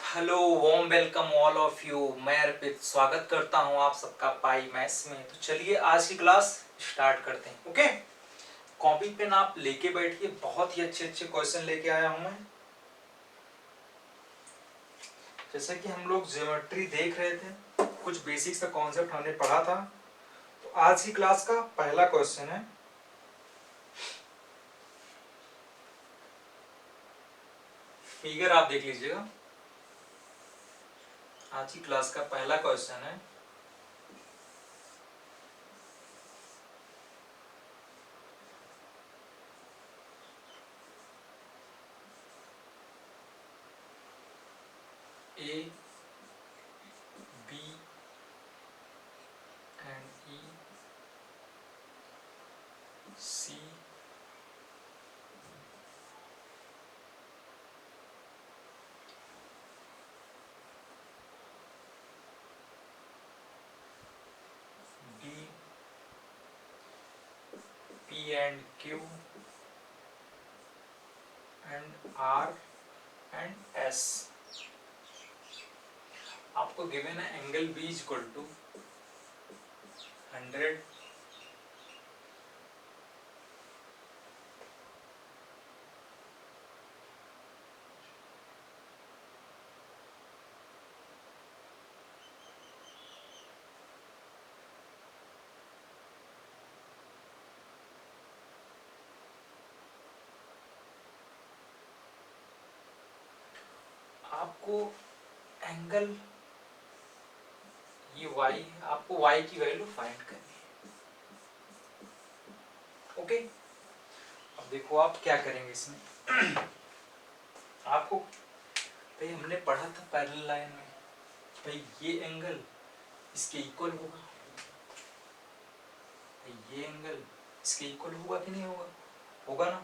Hello warm welcome all of you. मैं अर्पित स्वागत करता हूं आप सबका पाई मैथ्स में। तो चलिए आज की क्लास स्टार्ट करते हैं। ओके, कॉपी पेन आप लेके बैठिए, बहुत ही अच्छे अच्छे क्वेश्चन लेके आया हूं मैं। जैसे कि हम लोग ज्योमेट्री देख रहे थे, कुछ बेसिक्स का कॉन्सेप्ट हमने पढ़ा था। तो आज की क्लास का पहला क्वेश्चन है, फिगर आप देख लीजिएगा। आज की क्लास का पहला क्वेश्चन है, A B and E C D P and Q and R and S. आपको गिवन है एंगल बी इक्वल टू 100 आपको एंगल ये y, आपको y की वैल्यू फाइंड करनी है। ओके, अब देखो आप क्या करेंगे इसमें। आपको भाई हमने पढ़ा था पैरेलल लाइन में, भाई ये एंगल इसके इक्वल होगा, भाई ये एंगल इसके इक्वल होगा कि नहीं होगा? होगा ना।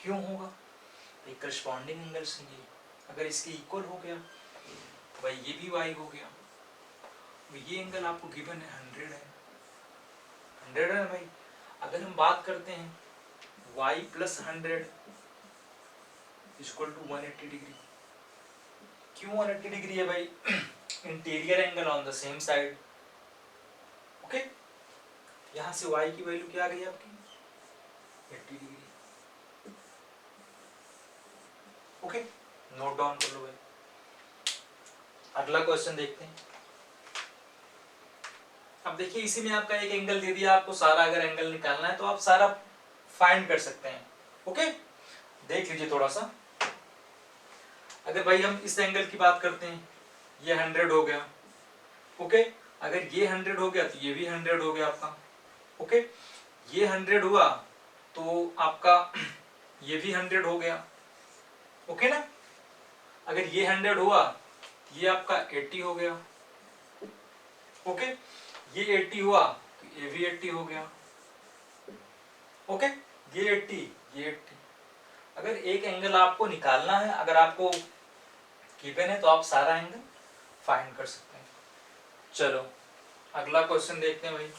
क्यों होगा? भाई करस्पॉन्डिंग एंगल से ये अगर इसके इक्वल हो गया तो भाई ये भी y हो गया। ये एंगल आपको गिवन है 100 है, 100 है भाई। अगर हम बात करते हैं y plus 100 equal to 180 degree. क्यों 180 डिग्री है भाई? Interior angle on the same side. Okay, यहां से y की वैल्यू क्या आ गई आपकी? 80 डिग्री। ओके, नोट डाउन कर लो भाई। अगला क्वेश्चन देखते हैं। अब देखिए इसी में आपका एक एंगल दे दिया, आपको सारा अगर एंगल निकालना है तो आप सारा फाइंड कर सकते हैं। ओके, देख लीजिए थोड़ा सा। अगर भाई हम इस एंगल की बात करते हैं, ये 100 हो गया। ओके, अगर ये 100 हो गया तो ये भी 100 हो गया आपका। ओके, ये 100 हुआ तो आपका ये भी 100 हो गया। ओके ना। अगर ये 100 हुआ ये आपका 80 हो गया। ओके, ये 80 हुआ तो ये भी 80 हो गया। ओके, ये 80 ये 80। अगर एक एंगल आपको निकालना है, अगर आपको गिवन है तो आप सारा एंगल फाइंड कर सकते हैं। चलो अगला क्वेश्चन देखते हैं भाई।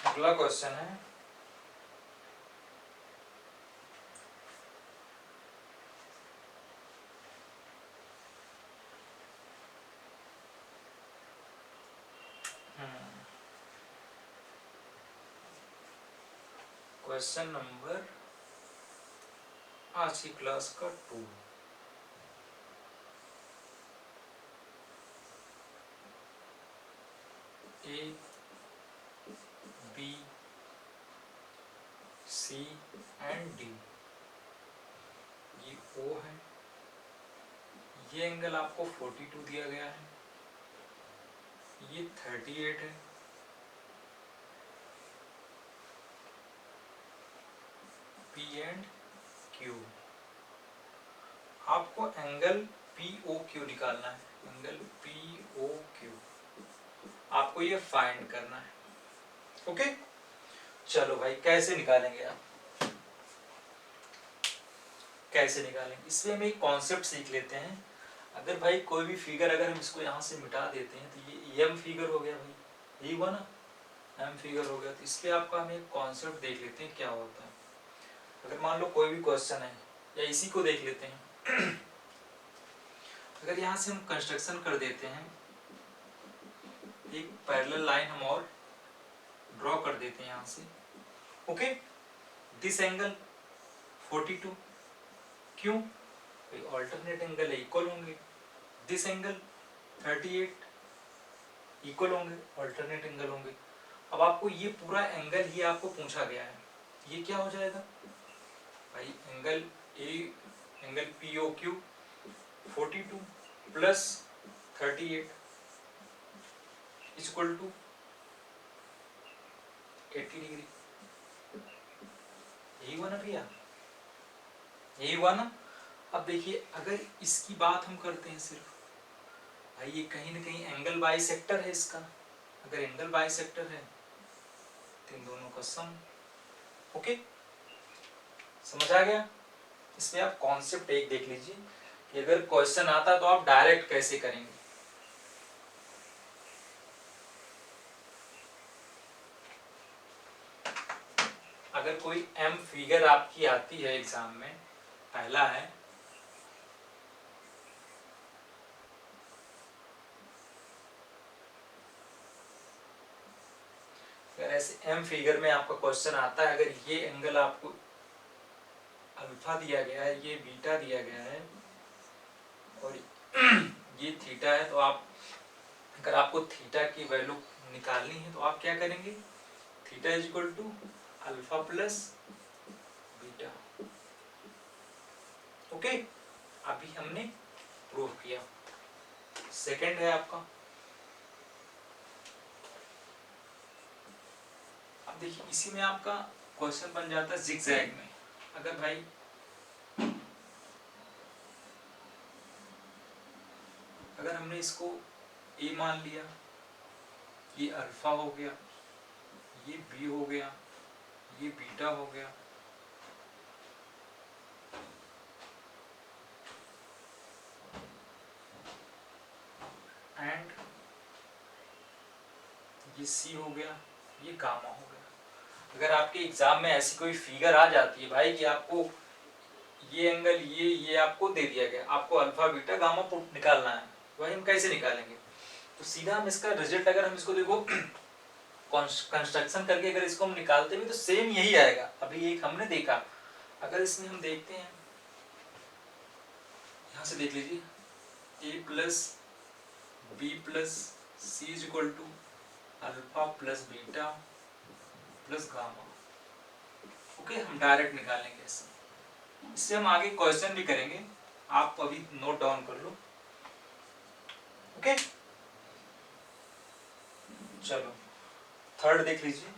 अगला क्वेश्चन है, क्वेश्चन नंबर आज की क्लास का 2। A B C and D, ये ओ है। ये एंगल आपको 42 दिया गया है, ये 38 है। पी एंड क्यू, आपको एंगल पी ओ क्यू निकालना है। एंगल पी ओ क्यू आपको ये फाइंड करना है। ओके, चलो भाई कैसे निकालेंगे आप? कैसे निकालेंगे इसमें हम एक कॉन्सेप्ट सीख लेते हैं। अगर भाई कोई भी फिगर अगर हम इसको यहाँ से मिटा देते हैं तो ये एम फिगर हो गया भाई, यही हुआ ना। एम फिगर हो गया। तो इस पे आपका हम एक कॉन्सेप्ट देख लेते हैं क्या होता है। अगर मान लो कोई भी क्वेश्चन है, या इसी को देख लेते हैं अगर यहाँ से हम कंस्ट्रक्शन कर देते हैं, एक पैरेलल लाइन हम और ड्रॉ कर देते हैं यहाँ से। ओके, दिस एंगल 42, क्यों? ऑल्टरनेट एंगल है, इक्वल होंगे। दिस एंगल 38 इक्वल होंगे, ऑल्टरनेट एंगल होंगे। अब आपको ये पूरा एंगल ही आपको पूछा गया है, ये क्या हो जाएगा भाई? Angle A, angle P O Q 42 plus 38 equal to 80 degree. यही हुआ ना भैया, यही हुआ ना। अब देखिए अगर इसकी बात हम करते हैं सिर्फ, भाई ये कहीं ना कहीं एंगल बाइसेक्टर है इसका। अगर एंगल बाइसेक्टर है तो इन दोनों का सम। ओके, समझ आ गया? इसमें आप कॉन्सेप्ट एक देख लीजिए कि अगर क्वेश्चन आता तो आप डायरेक्ट कैसे करेंगे। अगर कोई एम फिगर आपकी आती है एग्जाम में, पहला है अगर ऐसे एम फिगर में आपका क्वेश्चन आता है, अगर ये एंगल आपको अल्फा दिया गया है, ये बीटा दिया गया है और ये थीटा है, तो आप अगर आपको थीटा की वैल्यू निकालनी है तो आप क्या करेंगे? Theta is equal to alpha plus beta. Okay, अभी हमने प्रूव किया। सेकंड है आपका, अब देखिए इसी में आपका क्वेश्चन बन जाता है जिगजैग में। अगर भाई अगर हमने इसको ए मान लिया, ये अल्फा हो गया, ये बी हो गया, ये बीटा हो गया, एंड ये सी हो गया, ये गामा हो गया। अगर आपके एग्जाम में ऐसी कोई फिगर आ जाती है भाई कि आपको ये एंगल ये आपको दे दिया गया, आपको अल्फा बीटा गामा निकालना है, भाई हम कैसे निकालेंगे? तो सीधा हम इसका रिजल्ट, अगर हम इसको देखो कंस्ट्रक्शन करके अगर इसको हम निकालते भी तो सेम यही आएगा। अभी एक हमने देखा, अगर इसमें हम देखते हैं, यहाँ से देख लीजिए A plus B plus C is equal to alpha plus beta plus gamma. Okay, हम डायरेक्ट निकालेंगे इससे हम आगे क्वेश्चन भी करेंगे, आप अभी नोट डाउन कर लो। ओके, चलो थर्ड देख लीजिए।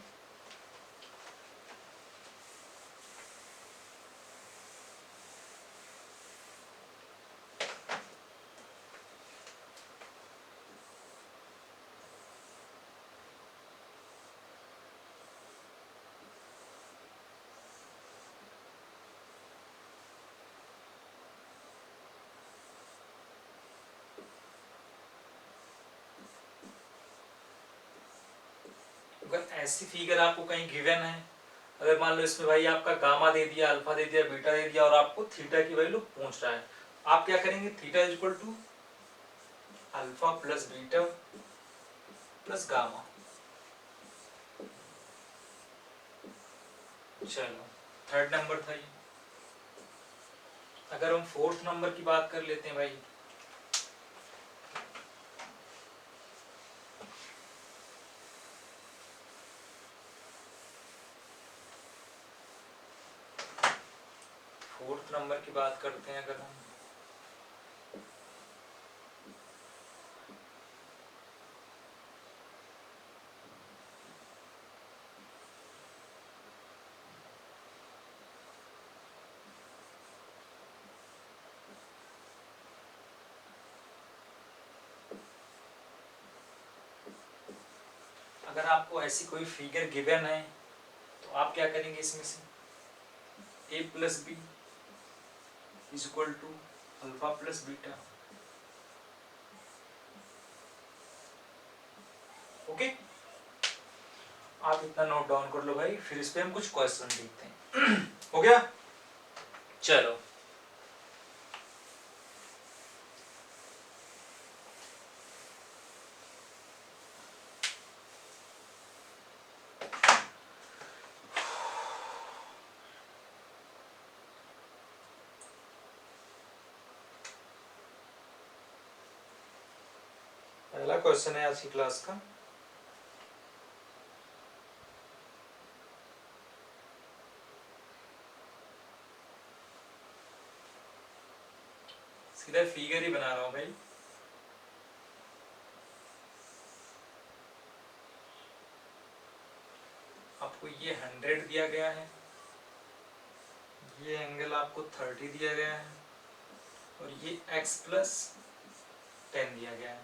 अगर ऐसी फिगर आपको कहीं गिवन है, अगर मान लो इसमें भाई आपका गामा दे दिया, अल्फा दे दिया, बीटा दे दिया और आपको थीटा की वैल्यू पूछ रहा है, आप क्या करेंगे? Theta is equal to alpha plus beta plus gamma. चलो थर्ड नंबर था ये। अगर हम फोर्थ नंबर की बात कर लेते हैं भाई, फोर्थ नंबर की बात करते हैं अगर हम, अगर आपको ऐसी कोई फिगर गिवन है तो आप क्या करेंगे? इसमें से A plus B is equal to alpha plus beta. Okay, आप इतना नोट डाउन कर लो भाई, फिर इस पे हम कुछ क्वेश्चन देखते हैं। हो गया, चलो। पहला क्वेश्चन है आज की क्लास का। सीधा फिगर ही बना रहा हूं भाई। आपको ये 100 दिया गया है, ये एंगल आपको 30 दिया गया है, और ये x प्लस 10 दिया गया है।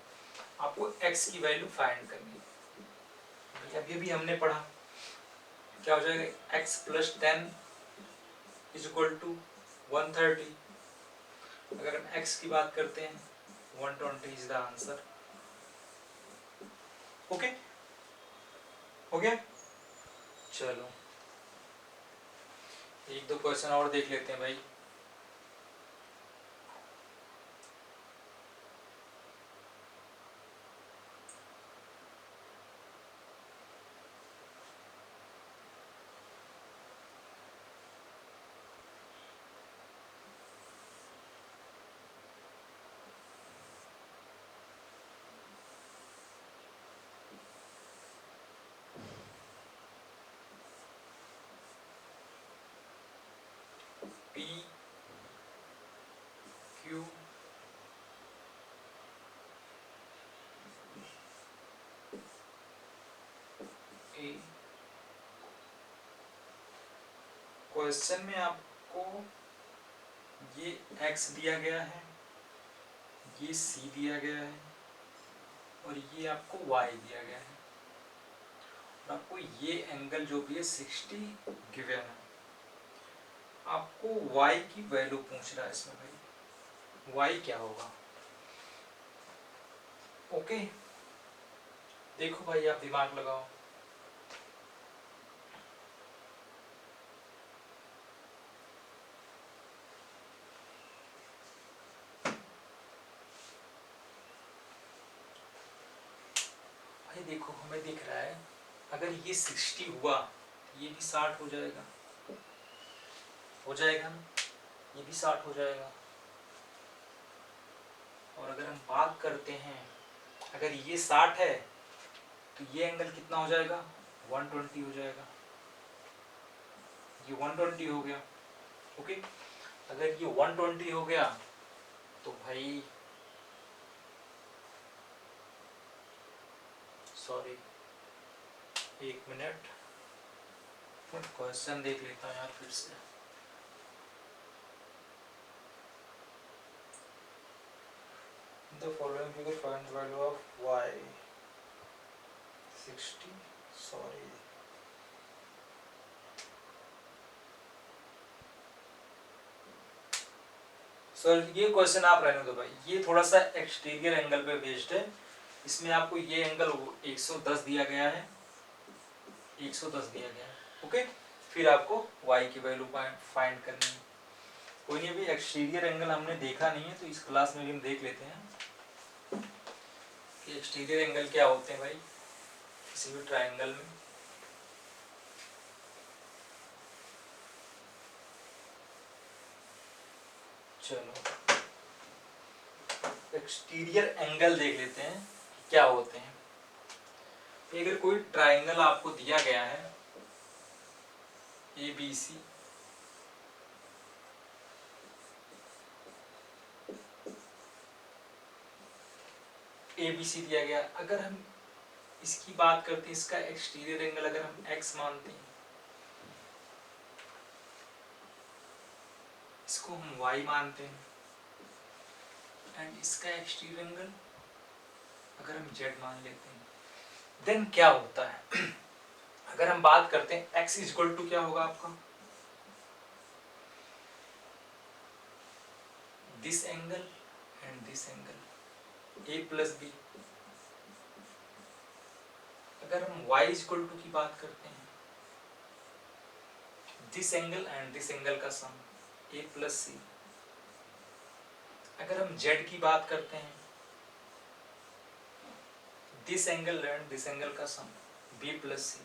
आपको x की वैल्यू फाइंड करनी है। अभी भी हमने पढ़ा क्या हो जाएगा, x plus 10 is equal to 130। अगर हम x की बात करते हैं 120 इज द आंसर। ओके, हो गया, चलो एक दो क्वेश्चन और देख लेते हैं भाई। P Q A, क्वेश्चन में आपको ये x दिया गया है, ये c दिया गया है, और ये आपको y दिया गया है, और आपको ये एंगल जो भी है 60 गिवन है। आपको y की वैल्यू पूछ रहा है इसमें भाई, y क्या होगा। ओके, देखो भाई आप दिमाग लगाओ। भाई देखो हमें दिख रहा है अगर ये 60 हुआ ये भी 60 हो जाएगा, हो जाएगा ना, ये भी 60 हो जाएगा। और अगर हम बात करते हैं अगर ये 60 है तो ये एंगल कितना हो जाएगा, 120 हो जाएगा, ये 120 हो गया। ओके, अगर ये 120 हो गया तो भाई सॉरी एक मिनट, क्वेश्चन देख लेता हूँ यार फिर से। The following figure finds value of y 60, sorry sir ये क्वेश्चन आप रहने दो भाई, ये थोड़ा सा एक्सटीरियर एंगल पे बेस्ड है। इसमें आपको ये एंगल 110 दिया गया है, 110 दिया गया है। ओके, फिर आपको y की वैल्यू फाइंड करनी है। कोई नहीं, अभी एक्सटीरियर एंगल हमने देखा नहीं है तो इस क्लास में भी हम देख लेते हैं कि एक्सटीरियर एंगल क्या होते हैं भाई किसी भी ट्राइंगल में। चलो एक्सटीरियर एंगल देख लेते हैं क्या होते हैं। अगर कोई ट्राइंगल आपको दिया गया है ABC, ABC दिया गया, अगर हम इसकी बात करते हैं इसका एक्सटीरियर एंगल अगर हम x मानते हैं, इसको हम y मानते हैं, एंड इसका एक्सटीरियर एंगल अगर हम z मान लेते हैं, देन क्या होता है। अगर हम बात करते हैं x इक्वल टू क्या होगा आपका, this angle and this angle a plus B. अगर हम y इक्वल टू की बात करते हैं, this angle and this angle का सम a प्लस सी। अगर हम z की बात करते हैं, this angle and this angle का सम b प्लस सी।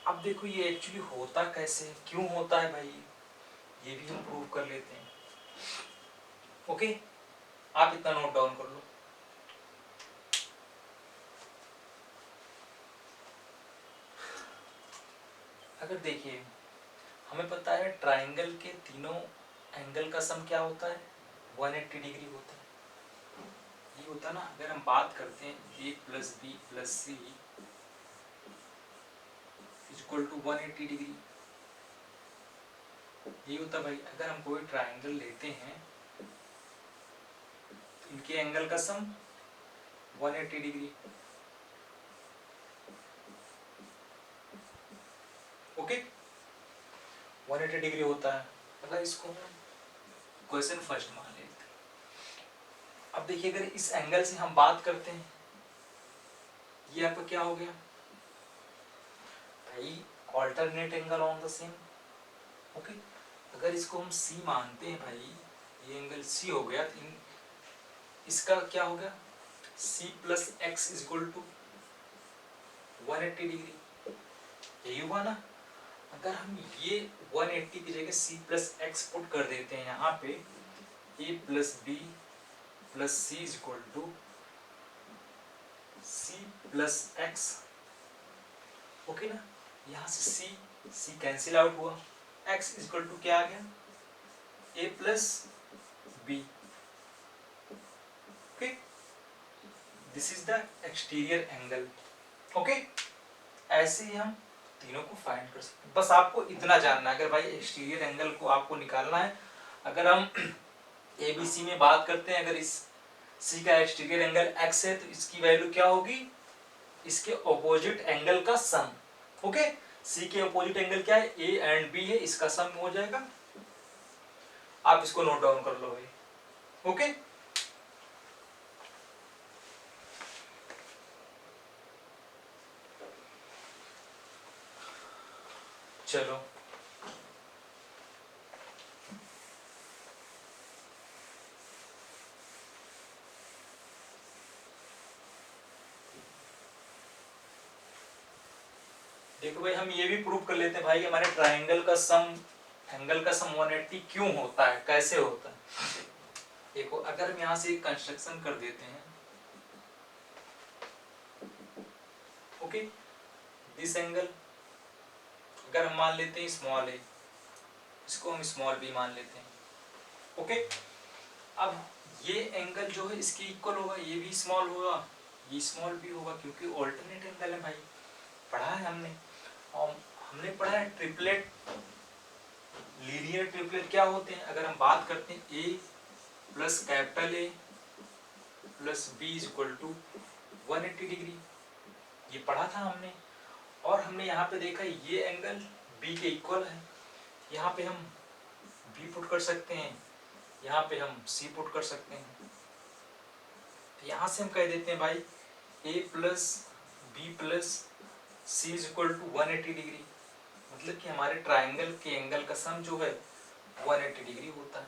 अब देखो ये एक्चुअली होता कैसे है, क्यों होता है भाई, ये भी हम प्रूव कर लेते हैं। ओके, आप इतना नोट डाउन कर लो। अगर देखिए हमें पता है ट्राइंगल के तीनों एंगल का सम क्या होता है, 180 डिग्री होता है। ये होता है ना, अगर हम बात करते हैं a plus B plus C equal to 180 degree, ये होता है भाई। अगर हम कोई ट्राइंगल लेते हैं, इनके एंगल का सम 180 डिग्री। ओके, 180 डिग्री होता है। अगर इसको क्वेश्चन फर्स्ट मान लेते हैं, अब देखिए अगर इस एंगल से हम बात करते हैं, ये आपका क्या हो गया भाई, alternate angle on the same. Okay, अगर इसको हम C मानते हैं भाई, ये एंगल C हो गया, इसका क्या हो गया, C plus x is equal to 180 degree, यही हुआ ना। अगर हम ये 180 की जगह C प्लस एक्स पुट कर देते हैं यहाँ पे, a plus B plus C is equal to C plus x. Okay ना, यहाँ से C कैंसिल आउट हुआ, x इज इक्वल टू क्या आ गया, a plus B. Okay, this is the exterior angle. Okay, ऐसे ही हम तीनों को फाइंड कर सकते हैं। बस आपको इतना जानना है, अगर भाई एक्सटीरियर एंगल को आपको निकालना है, अगर हम ABC में बात करते हैं, अगर इस C का एक्सटीरियर एंगल x है तो इसकी वैल्यू क्या होगी, इसके ऑपोजिट एंगल का सम। ओके, C के ऑपोजिट एंगल क्या है, A एंड B है, इसका सम हो जाएगा। आप इसको नोट डाउन कर लो भाई। ओके, चलो देखो भाई, हम ये भी प्रूव कर लेते हैं भाई, हमारे ट्राइंगल का सम, एंगल का सम 180 क्यों होता है, कैसे होता है। देखो अगर हम यहाँ से एक कंस्ट्रक्शन कर देते हैं, ओके, दिस एंगल अगर हम मान लेते हैं स्मॉल है, इसको हम स्मॉल बी मान लेते हैं। ओके, अब ये एंगल जो है इसके इक्वल होगा, ये भी स्मॉल होगा, ये स्मॉल बी होगा, क्योंकि ऑल्टरनेट एंगल है भाई, पढ़ा है हमने। और हमने पढ़ा है ट्रिपलेट, लीनियर ट्रिपलेट क्या होते हैं। अगर हम बात करते हैं a plus capital A plus B is equal to 180 degree, ये पढ़ा था हमने। और हमने यहाँ पे देखा ये एंगल B के इक्वल है, यहाँ पे हम B पुट कर सकते हैं, यहाँ पे हम C पुट कर सकते हैं। यहाँ से हम कह देते हैं भाई A plus B plus C is equal to 180 degree, मतलब कि हमारे ट्राइंगल के एंगल का सम जो है 180 डिग्री होता है।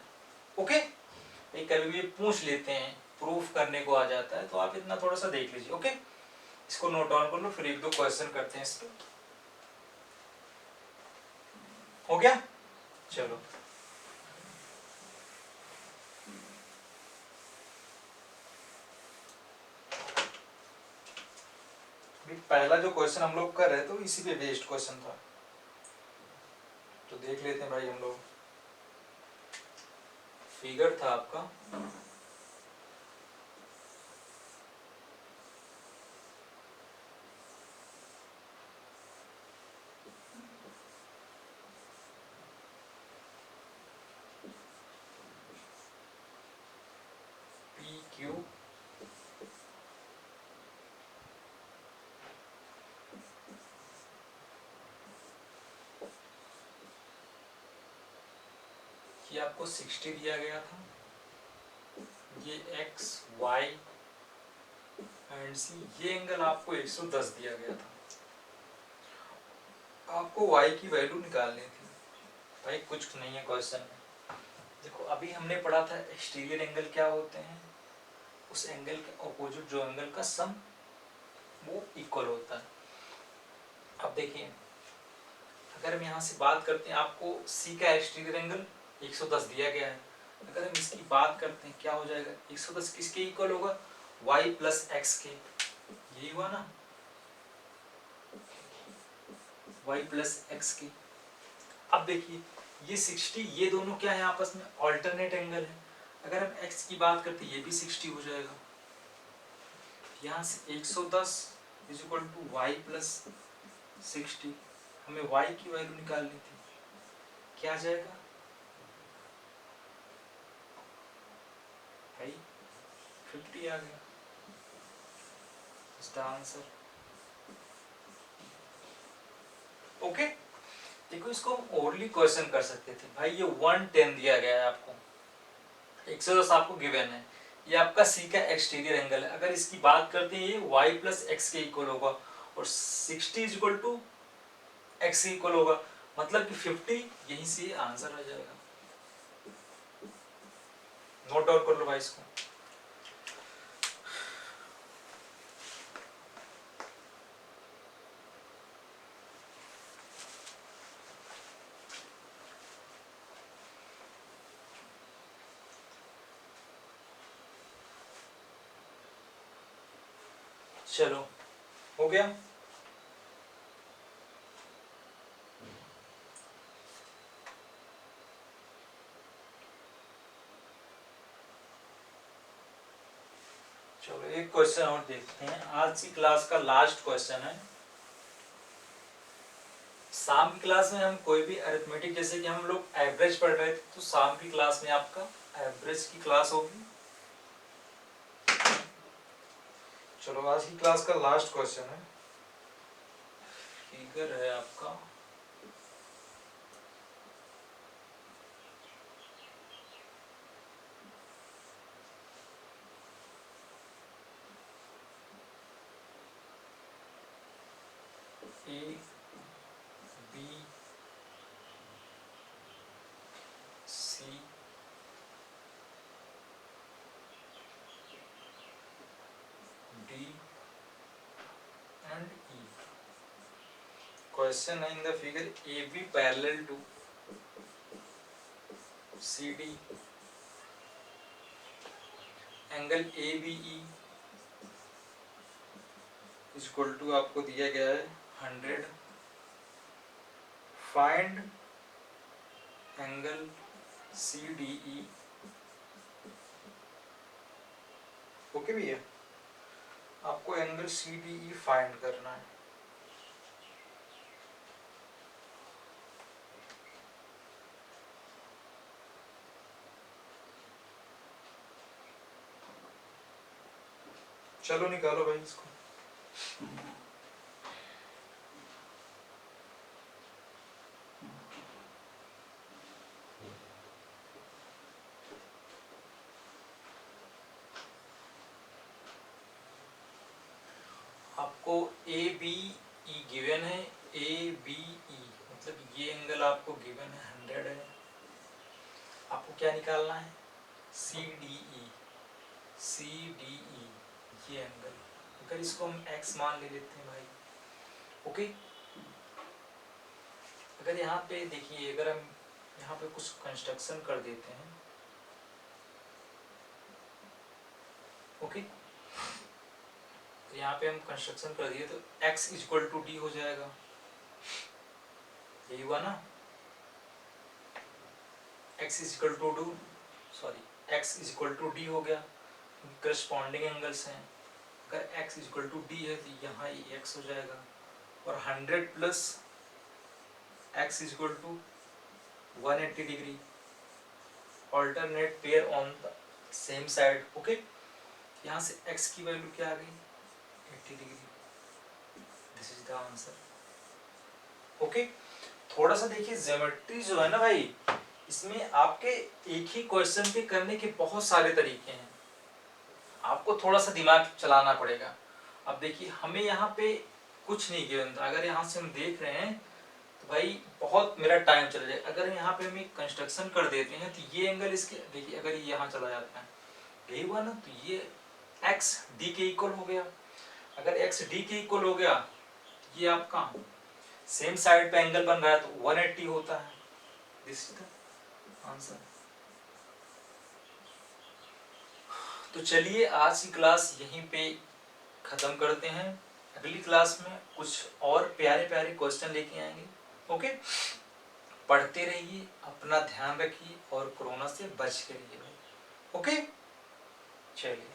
ओके, ये कभी भी पूछ लेते हैं, प्रूफ करने को आ जाता है, तो आप इतना थोड़ा सा देख लीजिए। ओके, इसको नोट डाउन कर लो, फिर एक दो क्वेश्चन करते हैं इस पे। हो गया, चलो पहला जो क्वेश्चन हम लोग कर रहे थे तो इसी पे बेस्ड क्वेश्चन था, तो देख लेते हैं भाई हम लोग। फिगर था आपका PQ ये आपको 60 दिया गया था, ये x y एंड सी, ये एंगल आपको 110 दिया गया था, आपको y की वैल्यू निकालनी थी। भाई कुछ नहीं है क्वेश्चन में। देखो अभी हमने पढ़ा था एक्सटीरियर एंगल क्या होते हैं, उस एंगल के ऑपोजिट जो एंगल का सम वो इक्वल होता है। अब देखिए अगर हम यहाँ से बात करते हैं, आपको C का एक्सटीरियर एंगल 110 दिया गया है, अगर हम इसकी बात करते हैं क्या हो जाएगा, 110 किसके इक्वल होगा, y प्लस एक्स के, यही हुआ ना, y प्लस एक्स के। अब देखिए ये 60, ये दोनों क्या है आपस में ऑल्टरनेट एंगल है, अगर हम x की बात करते हैं ये भी 60 हो जाएगा, यहाँ से 110 is equal to Y plus 60, हमें y की वैल्यू निकालनी थी, क्या आ जाएगा भाई 50 आ गया, इसका आंसर। ओके देखो इसको हम ओरली क्वेश्चन कर सकते थे, भाई ये 110 दिया गया है आपको, 110 आपको गिवन है, ये आपका C का एक्सटीरियर एंगल है, अगर इसकी बात करते हैं ये y प्लस एक्स के इक्वल होगा और 60 इज इक्वल टू एक्स के इक्वल होगा, मतलब कि 50 यहीं से आंसर आ जाएगा। नोट डाउन कर लो भाई इसको। चलो हो गया। चलो एक क्वेश्चन और देखते हैं, आज की क्लास का लास्ट क्वेश्चन है। शाम की क्लास में हम कोई भी अरिथमेटिक, जैसे कि हम लोग एवरेज पढ़ रहे थे, तो शाम की क्लास में आपका एवरेज की क्लास होगी। चलो आज की क्लास का लास्ट क्वेश्चन है, फिगर है आपका A B C D and E. Question है in the figure A B parallel to C D, angle A B E equal to आपको दिया गया है 100, find angle C D E. Okay भैया, आपको angle C D E find करना है। चलो निकालो भाई इसको। आपको ए बी ई गिवन है, ए बी ई मतलब ये एंगल आपको गिवन है 100 है, आपको क्या निकालना है, सी डी ई, सी डी ई ये एंगल, अगर इसको हम x मान ले लेते हैं भाई। ओके अगर यहाँ पे देखिए, अगर हम यहाँ पे कुछ कंस्ट्रक्शन कर देते हैं, ओके तो यहाँ पे हम कंस्ट्रक्शन कर दिए तो x इक्वल टू डी हो जाएगा, यही हुआ ना, x equal to do sorry x equal to D हो गया, करस्पॉन्डिंग एंगल्स हैं, अगर x इक्वल टू डी है तो यहाँ ये x हो जाएगा, और 100 plus x equal to 180 degree, alternate pair on the same side. Okay यहाँ से x की वैल्यू क्या आ गई, 80 degree, this is the answer. Okay थोड़ा सा देखिए ज्योमेट्री जो है ना भाई, इसमें आपके एक ही क्वेश्चन के करने के बहुत सारे तरीके हैं, आपको थोड़ा सा दिमाग चलाना पड़ेगा। अब देखिए हमें यहाँ पे कुछ नहीं गिवन था, अगर यहाँ से हम देख रहे हैं तो भाई बहुत मेरा टाइम चला जाए। अगर यहाँ पे हम एक कंस्ट्रक्शन कर देते हैं तो ये एंगल इसके, देखिए अगर ये यहाँ चला जाता है यही हुआ ना, तो ये एक्स डी के इक्वल हो गया। अगर एक्स डी के इक्वल हो गया तो ये आपका सेम साइड पे एंगल बन रहा है तो 180 होता है। This is the answer. तो चलिए आज की क्लास यहीं पे खत्म करते हैं। अगली क्लास में कुछ और प्यारे प्यारे क्वेश्चन लेके आएंगे। ओके, पढ़ते रहिए, अपना ध्यान रखिए और कोरोना से बच के रहिए। ओके, चलिए।